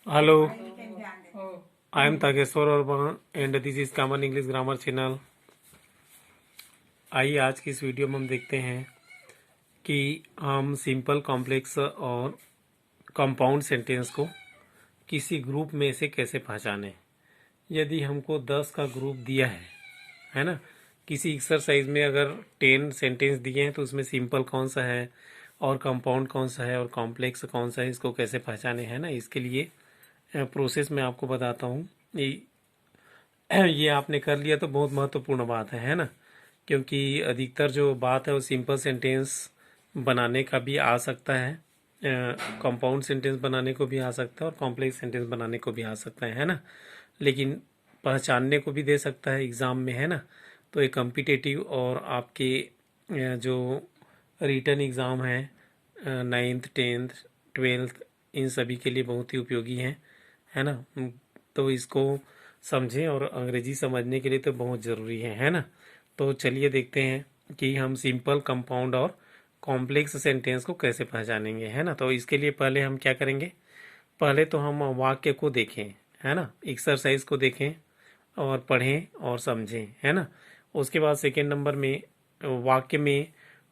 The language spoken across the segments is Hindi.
Hello, I am Tageshwar Orban and this is Common English Grammar Channel। आइए आज की इस वीडियो में हम देखते हैं कि हम सिंपल, कॉम्प्लेक्स और कंपाउंड सेंटेंस को किसी ग्रुप में से कैसे पहचानें। यदि हमको 10 का ग्रुप दिया है ना, किसी एक्सरसाइज में अगर 10 सेंटेंस दिए हैं तो उसमें सिंपल कौन सा है और कंपाउंड कौन सा है और कॉम्प्लेक्स कौन सा है, इसको कैसे पहचाने है ना। इसके लिए प्रोसेस मैं आपको बताता हूँ। ये आपने कर लिया तो बहुत महत्वपूर्ण बात है ना, क्योंकि अधिकतर जो बात है वो सिंपल सेंटेंस बनाने का भी आ सकता है, कंपाउंड सेंटेंस बनाने को भी आ सकता है और कॉम्प्लेक्स सेंटेंस बनाने को भी आ सकता है ना, लेकिन पहचानने को भी दे सकता है एग्ज़ाम में, है ना। तो ये कॉम्पिटिटिव और आपके जो रिटन एग्ज़ाम है 9th 10th 12th इन सभी के लिए बहुत ही उपयोगी है ना। तो इसको समझें और अंग्रेजी समझने के लिए तो बहुत ज़रूरी है ना। तो चलिए देखते हैं कि हम सिंपल, कंपाउंड और कॉम्प्लेक्स सेंटेंस को कैसे पहचानेंगे, है ना। तो इसके लिए पहले हम क्या करेंगे, पहले तो हम वाक्य को देखें, है ना, एक्सरसाइज को देखें और पढ़ें और समझें, है ना। उसके बाद सेकेंड नंबर में वाक्य में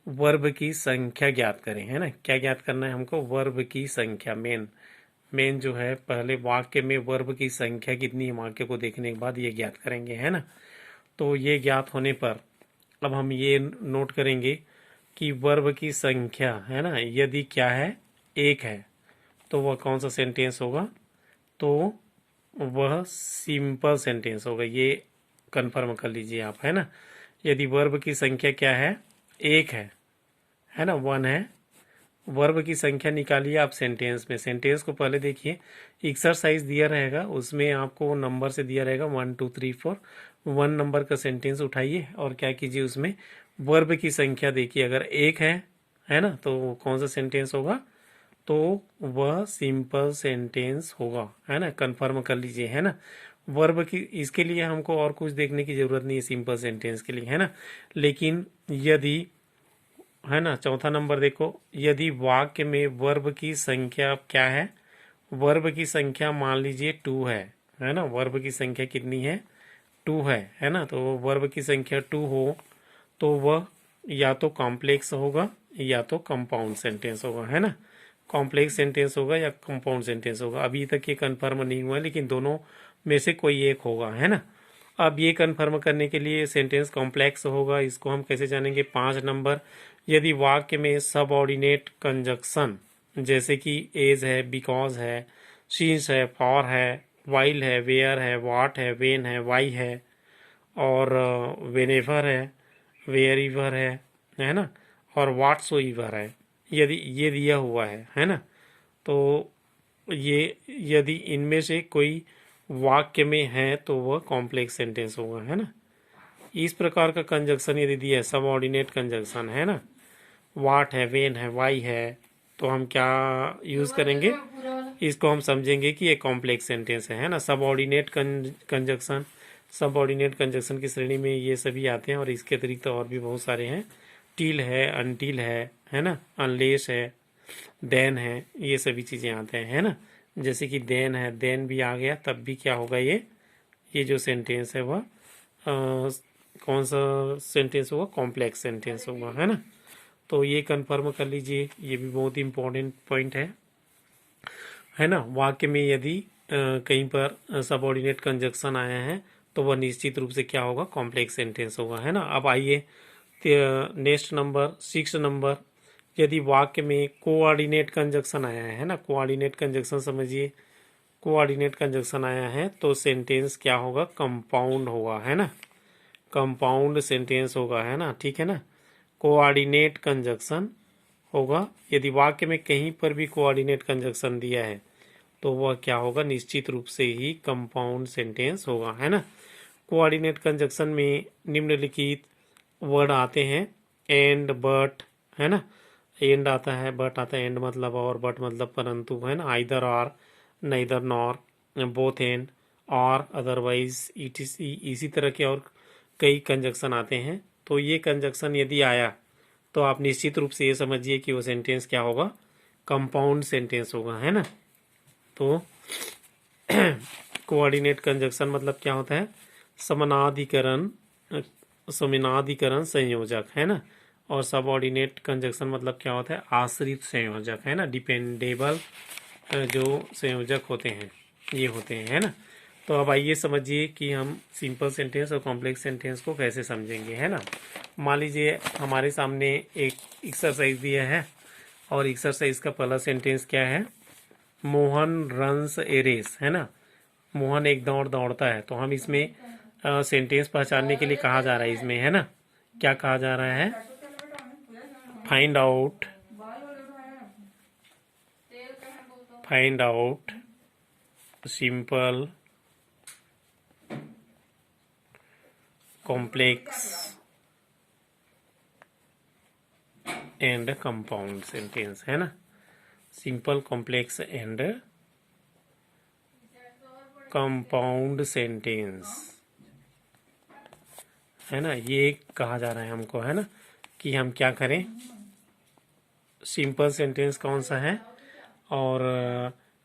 वर्ब की संख्या ज्ञात करें, है ना। क्या ज्ञात करना है हमको, वर्ब की संख्या। मेन जो है, पहले वाक्य में वर्ब की संख्या कितनी है वाक्य को देखने के बाद ये ज्ञात करेंगे, है ना। तो ये ज्ञात होने पर अब हम ये नोट करेंगे कि वर्ब की संख्या, है ना, यदि क्या है, एक है तो वह कौन सा सेंटेंस होगा, तो वह सिंपल सेंटेंस होगा। ये कंफर्म कर लीजिए आप, है ना। यदि वर्ब की संख्या क्या है, एक है ना, 1 है, वर्ब की संख्या निकालिए आप सेंटेंस में। सेंटेंस को पहले देखिए, एक्सरसाइज दिया रहेगा उसमें आपको नंबर से दिया रहेगा 1 2 3 4, 1 नंबर का सेंटेंस उठाइए और क्या कीजिए, उसमें वर्ब की संख्या देखिए। अगर एक है ना, तो कौन सा सेंटेंस होगा, तो वह सिंपल सेंटेंस होगा, है ना। कंफर्म कर लीजिए, है ना। वर्ब की, इसके लिए हमको और कुछ देखने की जरूरत नहीं है सिंपल सेंटेंस के लिए, है ना। लेकिन यदि, है ना, चौथा नंबर देखो, यदि वाक्य में वर्ब की संख्या क्या है, वर्ब की संख्या मान लीजिए 2 है ना। वर्ब की संख्या कितनी है, 2 है ना। तो वर्ब की संख्या 2 हो तो वह या तो कॉम्प्लेक्स होगा या तो कंपाउंड सेंटेंस होगा, है ना। कॉम्प्लेक्स सेंटेंस होगा या कंपाउंड सेंटेंस होगा, अभी तक ये कंफर्म नहीं हुआ, लेकिन दोनों में से कोई एक होगा, है ना। अब ये कंफर्म करने के लिए सेंटेंस कॉम्प्लेक्स होगा, इसको हम कैसे जानेंगे, 5 नंबर, यदि वाक्य में सबऑर्डिनेट कंजक्शन जैसे कि एज है, बिकॉज है, सींस है, फॉर है, वाइल है, वेयर है, वाट है, वेन है, वाई है और वेनेवर है, वेयर ईवर है ना, और वाट सो ईवर है, यदि ये दिया हुआ है ना, तो ये यदि इनमें से कोई वाक्य में है तो वह कॉम्प्लेक्स सेंटेंस होगा, है ना। इस प्रकार का कंजक्शन यदि दिया है, सबऑर्डिनेट कंजक्शन, है ना, वाट है, वेन है, वाई है, तो हम क्या यूज करेंगे, इसको हम समझेंगे कि ये कॉम्प्लेक्स सेंटेंस है ना। सबऑर्डिनेट कंजक्शन, सबऑर्डिनेट कंजक्शन की श्रेणी में ये सभी आते हैं और इसके अतिरिक्त तो और भी बहुत सारे हैं, टिल है, अनटिल है ना, अनलेस है, देन है, ये सभी चीजें आते हैं, है ना। जैसे कि देन है, देन भी आ गया तब भी क्या होगा, ये जो सेंटेंस है वह कौन सा सेंटेंस होगा, कॉम्प्लेक्स सेंटेंस होगा, है ना। तो ये कंफर्म कर लीजिए, ये भी बहुत इंपॉर्टेंट पॉइंट है ना। वाक्य में यदि कहीं पर सबऑर्डिनेट कंजक्शन आया है तो वह निश्चित रूप से क्या होगा, कॉम्प्लेक्स सेंटेंस होगा, है ना। अब आइए नेक्स्ट नंबर, 6 नंबर, यदि वाक्य में कोऑर्डिनेट कंजक्शन आया है ना, कोऑर्डिनेट कंजक्शन समझिए, कोऑर्डिनेट कंजक्शन आया है तो सेंटेंस क्या होगा, कंपाउंड होगा, है ना, कंपाउंड सेंटेंस होगा, है ना, ठीक है ना। कोऑर्डिनेट कंजक्शन होगा, यदि वाक्य में कहीं पर भी कोऑर्डिनेट कंजक्शन दिया है तो वह क्या होगा, निश्चित रूप से ही कंपाउंड सेंटेंस होगा, है ना। कोऑर्डिनेट कंजक्शन में निम्नलिखित वर्ड आते हैं, एंड, बट, है ना, एंड आता है, बट आता है, एंड मतलब और, बट मतलब परंतु, है ना, आइदर और, नाइदर नॉर, बोथ एंड, और, अदरवाइज, इसी तरह के और कई कंजक्शन आते हैं। तो ये कंजक्शन यदि आया तो आप निश्चित रूप से ये समझिए कि वो सेंटेंस क्या होगा, कंपाउंड सेंटेंस होगा, है ना। तो कोऑर्डिनेट कंजक्शन मतलब क्या होता है, समानाधिकरण संयोजक, है ना। और सबऑर्डिनेट कंजक्शन मतलब क्या होता है, आश्रित संयोजक, है ना। डिपेंडेबल जो संयोजक होते हैं ये होते हैं, है ना। तो अब आइए समझिए कि हम सिंपल सेंटेंस और कॉम्प्लेक्स सेंटेंस को कैसे समझेंगे, है ना। मान लीजिए हमारे सामने एक एक्सरसाइज दिया है और एक्सरसाइज का पहला सेंटेंस क्या है, मोहन रन्स ए रेस, है ना। मोहन एक दौड़ दौड़ता है। तो हम इसमें सेंटेंस पहचानने के लिए कहा जा रहा है इसमें, है ना, क्या कहा जा रहा है, find out simple complex and compound sentence, है ना। Simple complex and compound sentence, है ना। ये कहा जा रहा है हमको, है ना, कि हम क्या करें, सिंपल सेंटेंस कौन सा है और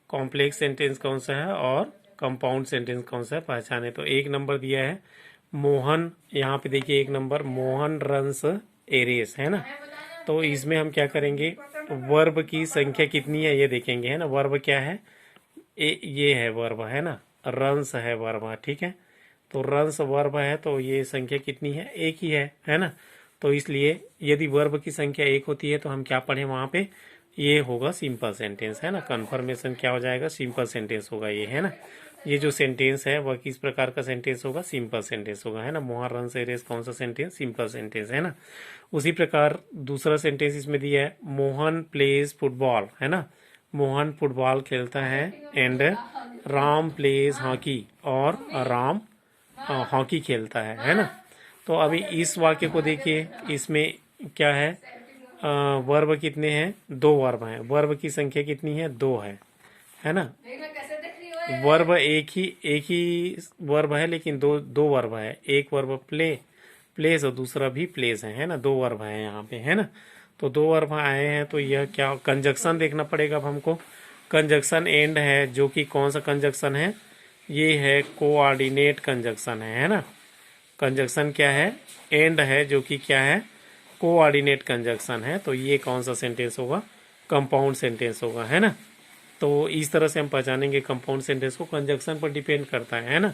कॉम्प्लेक्स सेंटेंस कौन सा है और कंपाउंड सेंटेंस कौन सा है पहचाने। तो एक नंबर दिया है मोहन, यहाँ पे देखिए एक नंबर, मोहन रन्स ए रेस, है ना। तो इसमें हम क्या करेंगे, वर्ब की संख्या कितनी है ये देखेंगे, है ना। वर्ब क्या है, ये है वर्ब, है ना। रन्स है वर्ब, ठीक है। तो रन्स वर्ब है तो ये संख्या कितनी है, एक ही है ना। तो इसलिए यदि वर्ब की संख्या एक होती है तो हम क्या पढ़े वहां पे, ये होगा सिंपल सेंटेंस, है ना। कन्फर्मेशन क्या हो जाएगा, सिंपल सेंटेंस होगा ये, है ना। ये जो सेंटेंस है वह किस प्रकार का सेंटेंस होगा, सिंपल सेंटेंस होगा, है ना। मोहन रन्स ए रेस कौन सा सेंटेंस, सिंपल सेंटेंस, है ना। उसी प्रकार दूसरा सेंटेंस इसमें दिया है, मोहन प्लेज फुटबॉल, है ना। मोहन फुटबॉल खेलता है एंड राम प्लेज हॉकी, और राम हॉकी खेलता है ना। तो अभी इस वाक्य को देखिए, इसमें क्या है, वर्ब कितने हैं, दो वर्ब हैं। वर्ब की संख्या कितनी है, दो है ना। वर्ब एक ही वर्ब है लेकिन दो दो वर्ब है। एक वर्ब प्लेस और दूसरा भी प्लेस है ना। दो वर्ब है यहाँ पे, है ना। तो दो वर्ब आए हैं तो यह क्या, कंजक्शन देखना पड़ेगा अब हमको। कंजक्शन एंड है, जो कि कौन सा कंजक्शन है, ये है कोऑर्डिनेट कंजक्शन है ना। कंजक्शन क्या है, एंड है, जो कि क्या है, कोऑर्डिनेट कंजक्शन है। तो ये कौन सा सेंटेंस होगा, कंपाउंड सेंटेंस होगा, है ना। तो इस तरह से हम पहचानेंगे कंपाउंड सेंटेंस को, कंजक्शन पर डिपेंड करता है ना।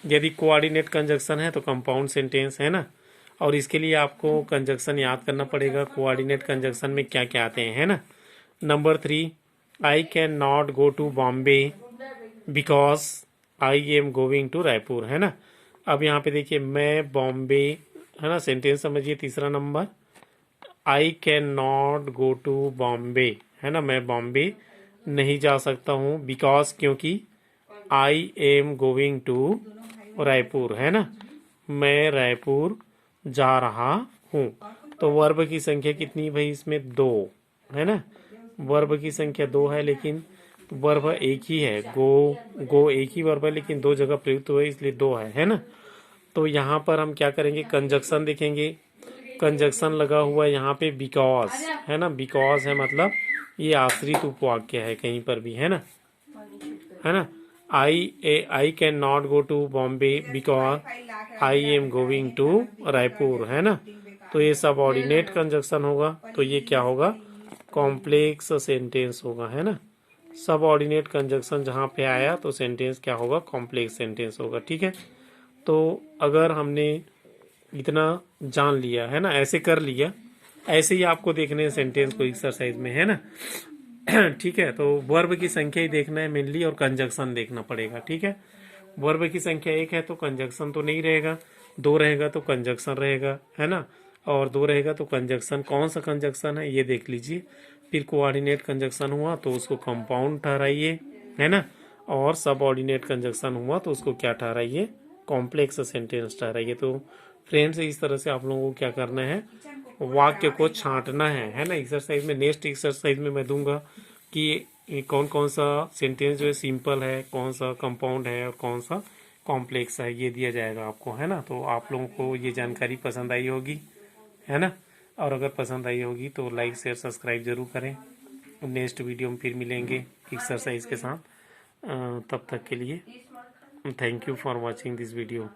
यदि कोऑर्डिनेट कंजक्शन है तो कंपाउंड सेंटेंस, है ना। और इसके लिए आपको कंजक्शन याद करना पड़ेगा, कोऑर्डिनेट कंजक्शन में क्या क्या आते हैं, है ना। Number 3, I can not go to Bombay because I am going to Raipur, है ना। अब यहाँ पे देखिए, मैं बॉम्बे, है ना, सेंटेंस समझिए। तीसरा number, I can not go to Bombay, है ना, मैं बॉम्बे नहीं जा सकता हूँ, बिकॉज क्योंकि I am going to Raipur, है ना, मैं रायपुर जा रहा हूँ। तो वर्ब की संख्या कितनी भाई इसमें, दो, है ना। वर्ब की संख्या दो है लेकिन वर्ब एक ही है, गो एक ही वर्ब है लेकिन दो जगह प्रयुक्त हुए इसलिए दो है ना। तो यहाँ पर हम क्या करेंगे, कंजक्शन देखेंगे। कंजक्शन लगा हुआ है यहाँ पे बिकॉज, है ना। बिकॉज है मतलब ये आश्रित उपवाक्य है कहीं पर भी, है ना। I can not go to Bombay because I am going to Raipur, है ना। तो ये सब ऑर्डिनेट कंजक्शन होगा, तो ये क्या होगा, कॉम्प्लेक्स सेंटेंस होगा, है ना। सब ऑर्डिनेट कंजक्शन जहाँ पे आया तो सेंटेंस क्या होगा, कॉम्प्लेक्स सेंटेंस होगा, ठीक है। तो अगर हमने इतना जान लिया, है ना, ऐसे कर लिया, ऐसे ही आपको देखने हैं सेंटेंस को एक्सरसाइज में, है ना। ठीक है, तो वर्ब की संख्या ही देखना है मेनली और कंजक्शन देखना पड़ेगा, ठीक है। वर्ब की संख्या एक है तो कंजक्शन तो नहीं रहेगा, दो रहेगा तो कंजक्शन रहेगा, है ना। और दो रहेगा तो कंजक्शन, कौन सा कंजक्शन है ये देख लीजिए। फिर कोऑर्डिनेट कंजक्शन हुआ तो उसको कंपाउंड ठहराइए, है ना। और सब ऑर्डिनेट कंजक्शन हुआ तो उसको क्या ठहराइए, कॉम्प्लेक्स सेंटेंस ठहराइए। तो फ्रेंड्स, इस तरह से आप लोगों को क्या करना है, वाक्य को छांटना है ना। एक्सरसाइज में, नेक्स्ट एक्सरसाइज में मैं दूंगा कि कौन कौन सा सेंटेंस जो है सिंपल है, कौन सा कंपाउंड है और कौन सा कॉम्प्लेक्स है, ये दिया जाएगा आपको, है ना। तो आप लोगों को ये जानकारी पसंद आई होगी, है ना। और अगर पसंद आई होगी तो लाइक शेयर सब्सक्राइब जरूर करें। नेक्स्ट वीडियो में फिर मिलेंगे एक्सरसाइज के साथ। तब तक के लिए thank you for watching this video.